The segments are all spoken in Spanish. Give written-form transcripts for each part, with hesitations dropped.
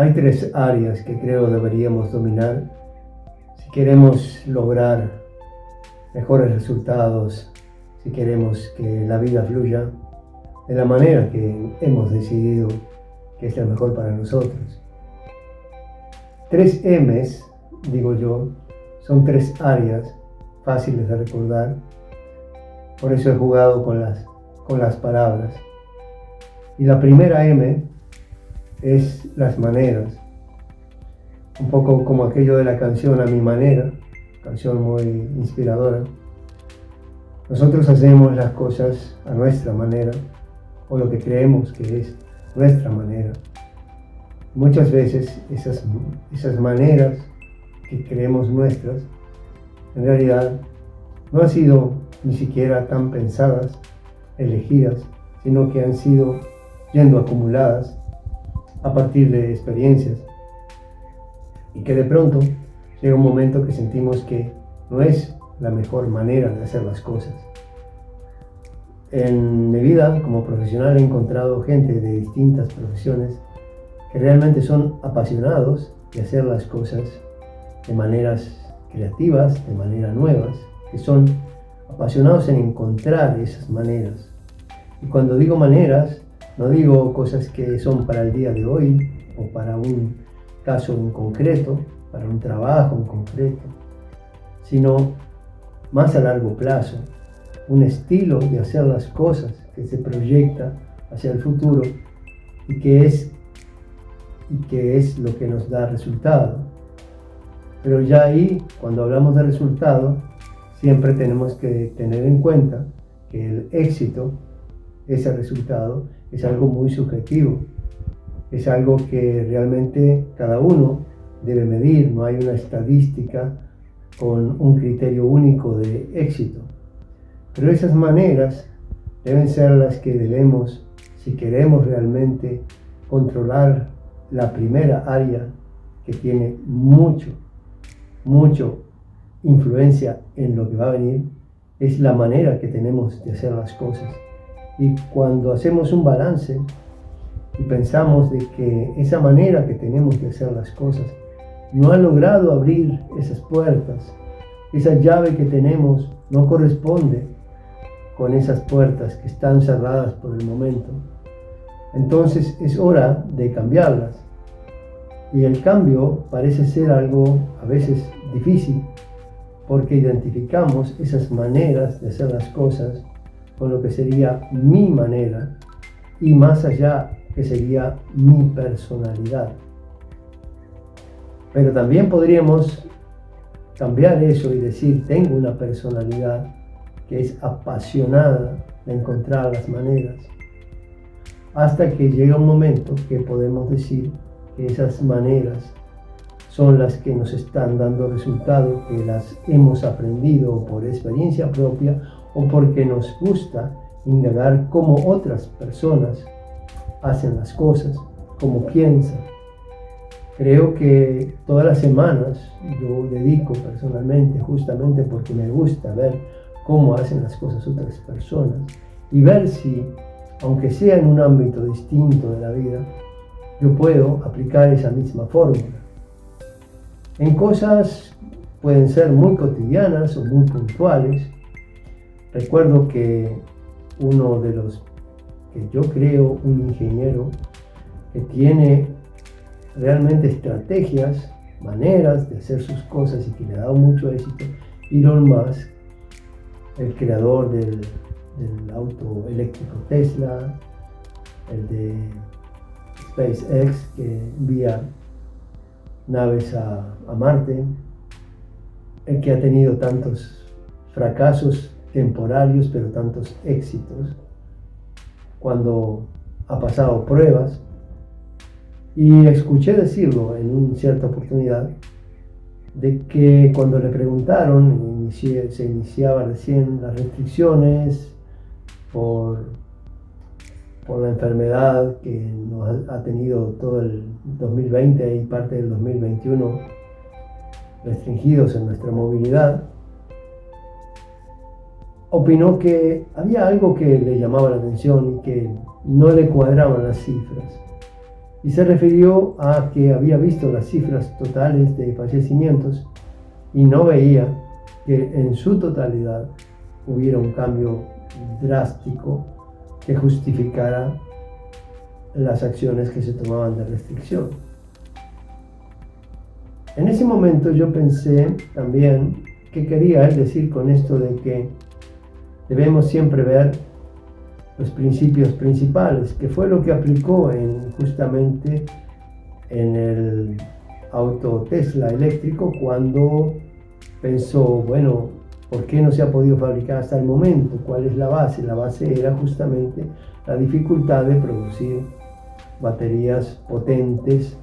Hay tres áreas que creo deberíamos dominar si queremos lograr mejores resultados, si queremos que la vida fluya de la manera que hemos decidido que es la mejor para nosotros. Tres M's, digo yo, son tres áreas fáciles de recordar. Por eso he jugado con las palabras. Y la primera M es las maneras. Un poco como aquello de la canción A Mi Manera, canción muy inspiradora. Nosotros hacemos las cosas a nuestra manera, o lo que creemos que es nuestra manera. Muchas veces esas maneras que creemos nuestras, en realidad no han sido ni siquiera tan pensadas, elegidas, sino que han sido yendo acumuladas a partir de experiencias, y que de pronto llega un momento que sentimos que no es la mejor manera de hacer las cosas. En mi vida como profesional he encontrado gente de distintas profesiones que realmente son apasionados de hacer las cosas de maneras creativas, de maneras nuevas, que son apasionados en encontrar esas maneras. Y cuando digo maneras, no digo cosas que son para el día de hoy o para un caso en concreto, para un trabajo en concreto, sino más a largo plazo, un estilo de hacer las cosas que se proyecta hacia el futuro y que es lo que nos da resultado. Pero ya ahí, cuando hablamos de resultado, siempre tenemos que tener en cuenta que el éxito, ese resultado, es algo muy subjetivo. Es algo que realmente cada uno debe medir. No hay una estadística con un criterio único de éxito. Pero esas maneras deben ser las que debemos, si queremos realmente controlar la primera área que tiene mucho influencia en lo que va a venir, es la manera que tenemos de hacer las cosas. Y cuando hacemos un balance y pensamos de que esa manera que tenemos de hacer las cosas no ha logrado abrir esas puertas, esa llave que tenemos no corresponde con esas puertas que están cerradas por el momento, entonces es hora de cambiarlas. Y el cambio parece ser algo a veces difícil, porque identificamos esas maneras de hacer las cosas con lo que sería mi manera y más allá que sería mi personalidad. Pero también podríamos cambiar eso y decir, tengo una personalidad que es apasionada de encontrar las maneras, hasta que llega un momento que podemos decir que esas maneras son las que nos están dando resultados, que las hemos aprendido por experiencia propia o porque nos gusta indagar cómo otras personas hacen las cosas, cómo piensan. Creo que todas las semanas yo dedico personalmente, justamente porque me gusta ver cómo hacen las cosas otras personas y ver si, aunque sea en un ámbito distinto de la vida, yo puedo aplicar esa misma fórmula. En cosas pueden ser muy cotidianas o muy puntuales. Recuerdo que uno de los que yo creo, un ingeniero que tiene realmente estrategias, maneras de hacer sus cosas y que le ha dado mucho éxito, Elon Musk, el creador del auto eléctrico Tesla, el de SpaceX, que envía naves a Marte, el que ha tenido tantos fracasos temporarios pero tantos éxitos cuando ha pasado pruebas. Y escuché decirlo en una cierta oportunidad de que cuando le preguntaron, se iniciaban recién las restricciones por la enfermedad que nos ha tenido todo el 2020 y parte del 2021 restringidos en nuestra movilidad, opinó que había algo que le llamaba la atención y que no le cuadraban las cifras. y se refirió a que había visto las cifras totales de fallecimientos y no veía que en su totalidad hubiera un cambio drástico que justificara las acciones que se tomaban de restricción. En ese momento yo pensé también qué quería él decir con esto de que debemos siempre ver los principios principales, que fue lo que aplicó justamente en el auto Tesla eléctrico cuando pensó, bueno, ¿por qué no se ha podido fabricar hasta el momento? ¿Cuál es la base? La base era justamente la dificultad de producir baterías potentes.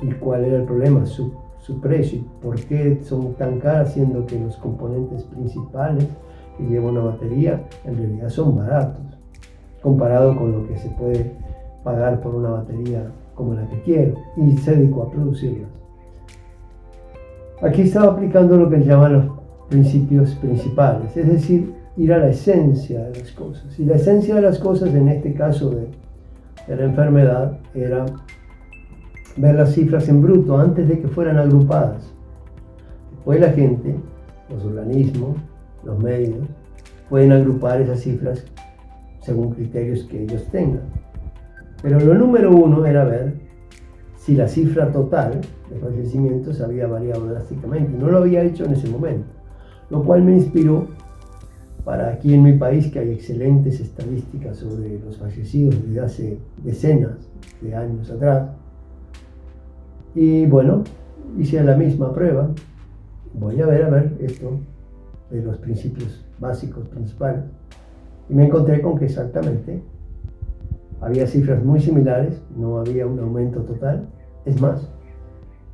¿Y cuál era el problema? Su precio. ¿Por qué son tan caras, siendo que los componentes principales que lleva una batería en realidad son baratos comparado con lo que se puede pagar por una batería como la que quiero? Y se dedicó a producirlas. Aquí estaba aplicando lo que se llaman los principios principales, es decir, ir a la esencia de las cosas. Y la esencia de las cosas en este caso de la enfermedad era ver las cifras en bruto antes de que fueran agrupadas. Después la gente, los organismos, los medios, pueden agrupar esas cifras según criterios que ellos tengan. Pero lo número uno era ver si la cifra total de fallecimientos había variado drásticamente. No lo había hecho en ese momento, lo cual me inspiró para aquí en mi país, que hay excelentes estadísticas sobre los fallecidos desde hace decenas de años atrás. Y bueno, hice la misma prueba. Voy a ver esto de los principios básicos, principales. Y me encontré con que exactamente había cifras muy similares, no había un aumento total. Es más,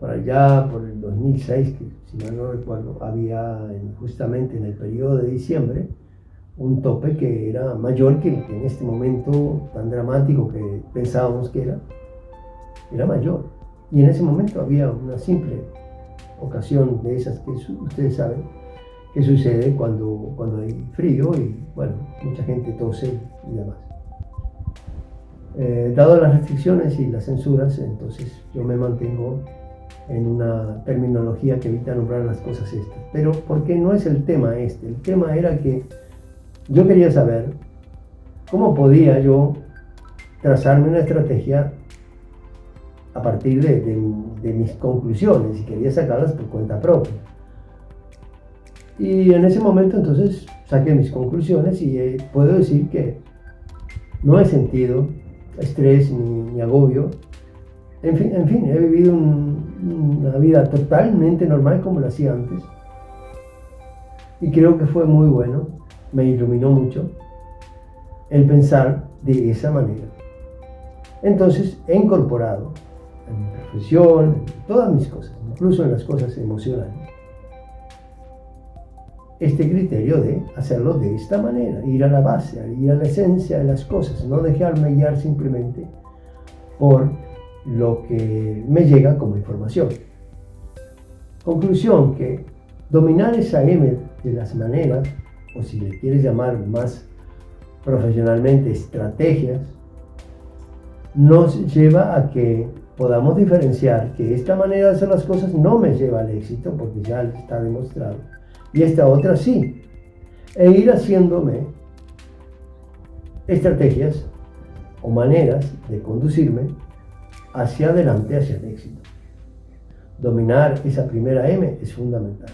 por allá, por el 2006, que si mal no recuerdo, había justamente en el periodo de diciembre un tope que era mayor que el que en este momento tan dramático que pensábamos que era mayor. Y en ese momento había una simple ocasión de esas que ustedes saben que sucede cuando hay frío y bueno, mucha gente tose y demás. Dado las restricciones y las censuras, entonces yo me mantengo en una terminología que evita nombrar las cosas estas. Pero porque no es el tema este, el tema era que yo quería saber cómo podía yo trazarme una estrategia a partir de mis conclusiones, y quería sacarlas por cuenta propia. Y en ese momento entonces saqué mis conclusiones y puedo decir que no he sentido estrés ni agobio. En fin, he vivido una vida totalmente normal como la hacía antes. Y creo que fue muy bueno, me iluminó mucho el pensar de esa manera. Entonces he incorporado en mi profesión, en todas mis cosas, incluso en las cosas emocionales, este criterio de hacerlo de esta manera, ir a la base, ir a la esencia de las cosas, no dejarme guiar simplemente por lo que me llega como información. Conclusión, que dominar esa M de las maneras, o si le quieres llamar más profesionalmente estrategias, nos lleva a que podamos diferenciar que esta manera de hacer las cosas no me lleva al éxito, porque ya está demostrado, y esta otra sí, e ir haciéndome estrategias o maneras de conducirme hacia adelante, hacia el éxito. Dominar esa primera M es fundamental.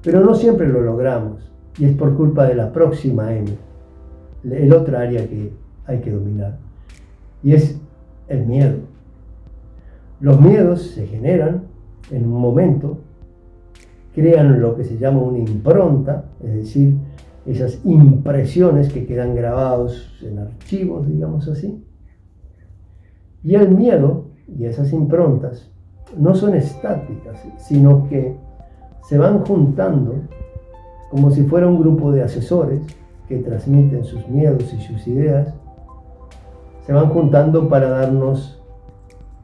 Pero no siempre lo logramos, y es por culpa de la próxima M, el otra área que hay que dominar, y es el miedo. Los miedos se generan en un momento, crean lo que se llama una impronta, es decir, esas impresiones que quedan grabados en archivos, digamos así. Y el miedo y esas improntas no son estáticas, sino que se van juntando como si fuera un grupo de asesores que transmiten sus miedos y sus ideas. Se van juntando para darnos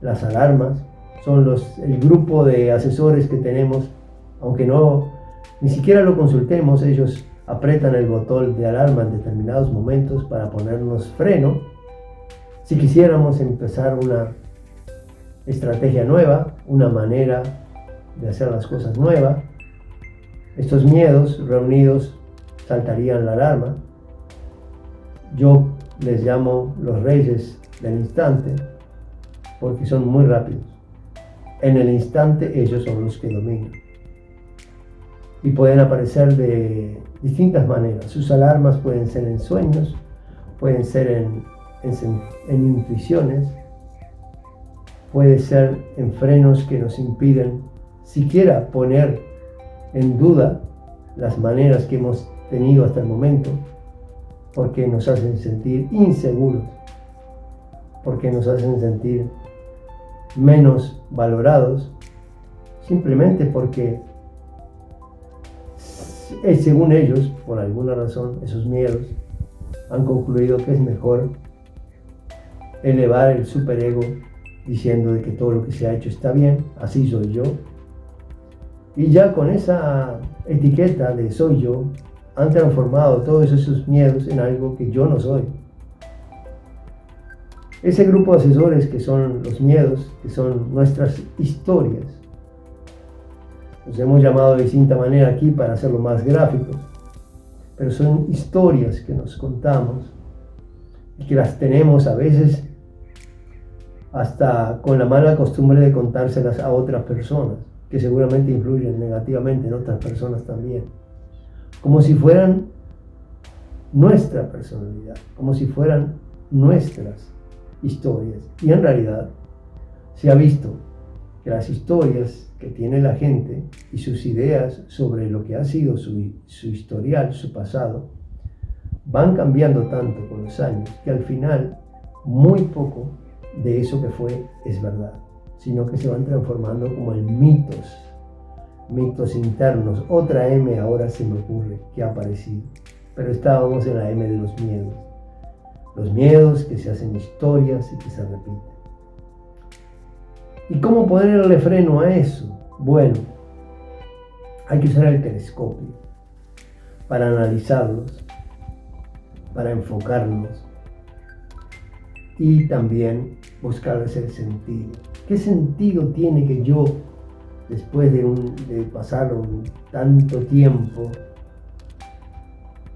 las alarmas. Son el grupo de asesores que tenemos, aunque ni siquiera lo consultemos, ellos apretan el botón de alarma en determinados momentos para ponernos freno Si quisiéramos empezar una estrategia nueva, una manera de hacer las cosas nueva, estos miedos reunidos saltarían la alarma. Yo les llamo los reyes del instante porque son muy rápidos. En el instante ellos son los que dominan. Y pueden aparecer de distintas maneras. Sus alarmas pueden ser en sueños, pueden ser en intuiciones, puede ser en frenos que nos impiden siquiera poner en duda las maneras que hemos tenido hasta el momento, porque nos hacen sentir inseguros, porque nos hacen sentir menos valorados, simplemente porque según ellos, por alguna razón, esos miedos han concluido que es mejor elevar el superego diciendo de que todo lo que se ha hecho está bien, así soy yo. Y ya con esa etiqueta de soy yo, han transformado todos esos miedos en algo que yo no soy. Ese grupo de asesores que son los miedos, que son nuestras historias, los hemos llamado de distinta manera aquí para hacerlo más gráfico, pero son historias que nos contamos y que las tenemos a veces hasta con la mala costumbre de contárselas a otras personas, que seguramente influyen negativamente en otras personas también, como si fueran nuestra personalidad, como si fueran nuestras historias. Y en realidad se ha visto que las historias que tiene la gente y sus ideas sobre lo que ha sido su historial, su pasado, van cambiando tanto con los años que al final muy poco de eso que fue es verdad, sino que se van transformando como en mitos internos. Otra M ahora se me ocurre que ha aparecido, pero estábamos en la M de los miedos que se hacen historias y que se repiten. ¿Y cómo ponerle freno a eso? Bueno, hay que usar el telescopio para analizarlos, para enfocarlos y también buscarles el sentido. ¿Qué sentido tiene que yo, después de pasar tanto tiempo,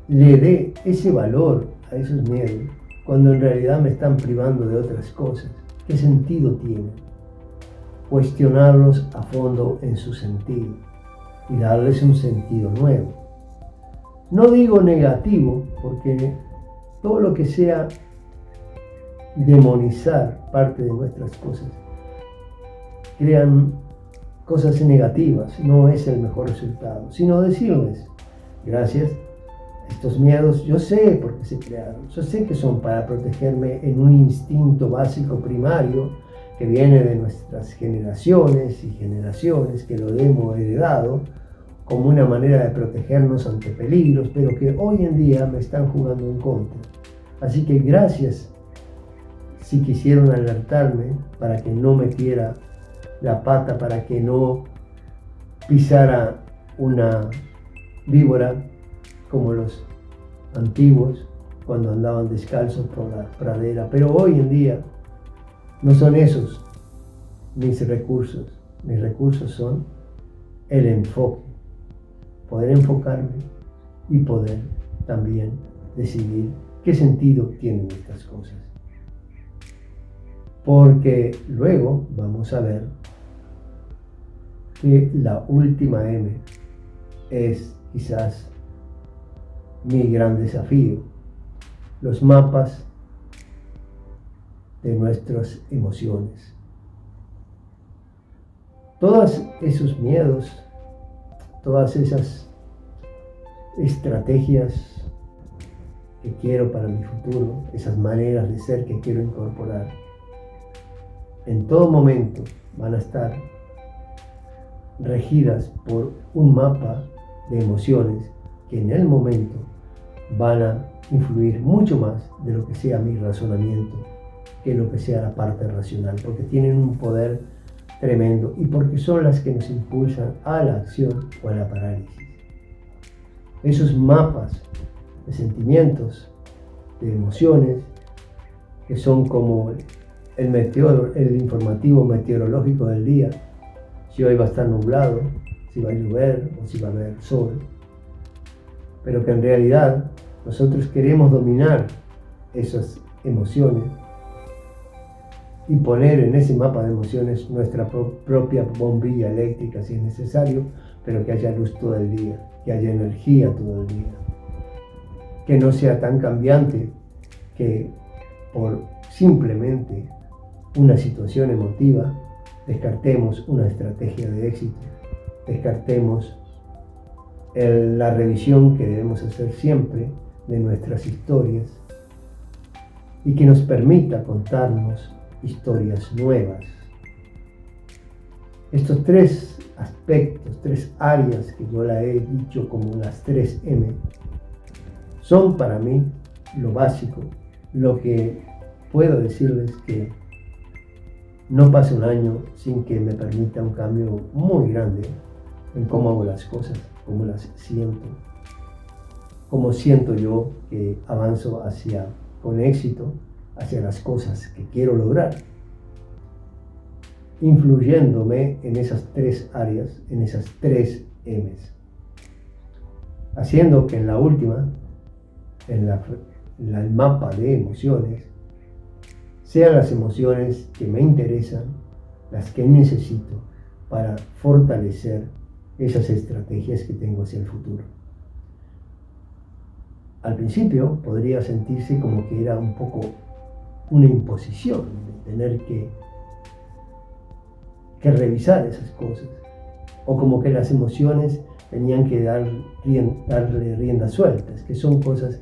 le dé ese valor a esos miedos cuando en realidad me están privando de otras cosas? ¿Qué sentido tiene? Cuestionarlos a fondo en su sentido y darles un sentido nuevo. No digo negativo, porque todo lo que sea demonizar parte de nuestras cosas crean cosas negativas, no es el mejor resultado, sino decirles, gracias, estos miedos yo sé por qué se crearon, yo sé que son para protegerme en un instinto básico primario que viene de nuestras generaciones y generaciones, que lo hemos heredado como una manera de protegernos ante peligros, pero que hoy en día me están jugando en contra. Así que gracias si quisieron alertarme para que no metiera la pata, para que no pisara una víbora como los antiguos cuando andaban descalzos por la pradera. Pero hoy en día no son esos mis recursos. Mis recursos son el enfoque, poder enfocarme y poder también decidir qué sentido tienen estas cosas. Porque luego vamos a ver que la última M es quizás mi gran desafío, los mapas de nuestras emociones. Todos esos miedos, todas esas estrategias que quiero para mi futuro, esas maneras de ser que quiero incorporar, en todo momento van a estar regidas por un mapa de emociones que en el momento van a influir mucho más de lo que sea mi razonamiento que lo que sea la parte racional, porque tienen un poder tremendo y porque son las que nos impulsan a la acción o a la parálisis. Esos mapas de sentimientos, de emociones, que son como el informativo meteorológico del día, si hoy va a estar nublado, si va a llover o si va a haber sol, pero que en realidad nosotros queremos dominar esas emociones y poner en ese mapa de emociones nuestra propia bombilla eléctrica si es necesario, pero que haya luz todo el día, que haya energía todo el día, que no sea tan cambiante que por simplemente una situación emotiva descartemos una estrategia de éxito, descartemos la revisión que debemos hacer siempre de nuestras historias y que nos permita contarnos historias nuevas. Estos tres aspectos, tres áreas que yo la he dicho como las 3M, son para mí lo básico, lo que puedo decirles que no pasa un año sin que me permita un cambio muy grande en cómo hago las cosas, cómo las siento, cómo siento yo que avanzo con éxito hacia las cosas que quiero lograr, influyéndome en esas tres áreas, en esas 3M's, haciendo que en la última, en el mapa de emociones, sean las emociones que me interesan, las que necesito para fortalecer esas estrategias que tengo hacia el futuro. Al principio podría sentirse como que era un poco una imposición de tener que revisar esas cosas, o como que las emociones tenían que darle rienda sueltas, que son cosas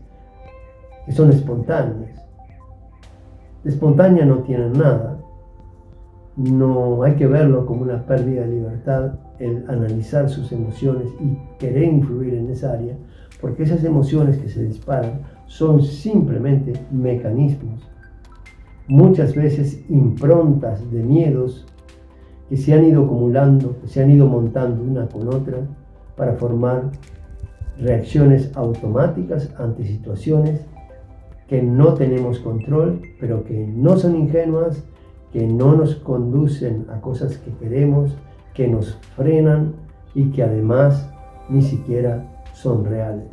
que son espontáneas. De espontánea no tienen nada, no hay que verlo como una pérdida de libertad el analizar sus emociones y querer influir en esa área, porque esas emociones que se disparan son simplemente mecanismos, muchas veces improntas de miedos que se han ido acumulando, que se han ido montando una con otra para formar reacciones automáticas ante situaciones que no tenemos control, pero que no son ingenuas, que no nos conducen a cosas que queremos, que nos frenan y que además ni siquiera son reales,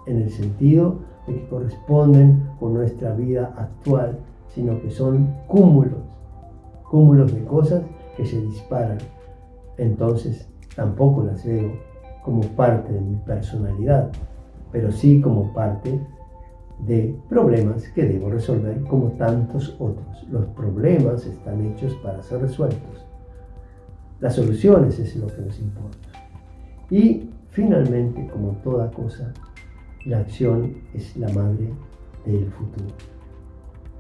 en el sentido de que corresponden con nuestra vida actual, sino que son cúmulos de cosas que se disparan. Entonces tampoco las veo como parte de mi personalidad, pero sí como parte de problemas que debo resolver como tantos otros. Los problemas están hechos para ser resueltos. Las soluciones es lo que nos importa. Y finalmente, como toda cosa, la acción es la madre del futuro.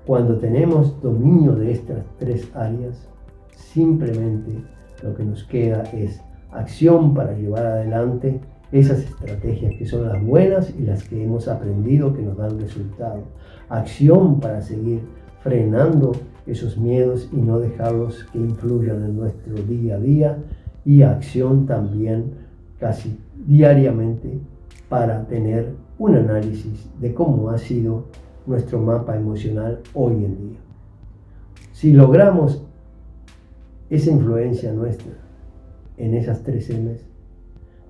Cuando tenemos dominio de estas tres áreas, simplemente lo que nos queda es acción para llevar adelante esas estrategias que son las buenas y las que hemos aprendido que nos dan resultado. Acción para seguir frenando esos miedos y no dejarlos que influyan en nuestro día a día, y acción también casi diariamente para tener un análisis de cómo ha sido nuestro mapa emocional hoy en día. Si logramos esa influencia nuestra en esas 3M's,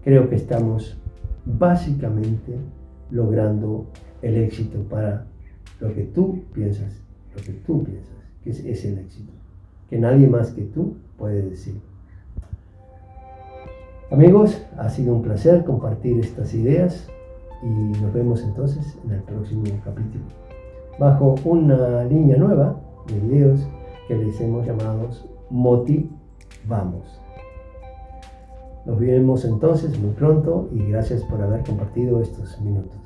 creo que estamos básicamente logrando el éxito para lo que tú piensas, que es el éxito, que nadie más que tú puede decir. Amigos, ha sido un placer compartir estas ideas y nos vemos entonces en el próximo capítulo, bajo una línea nueva de videos que les hemos llamado Motivamos. Nos vemos entonces muy pronto y gracias por haber compartido estos minutos.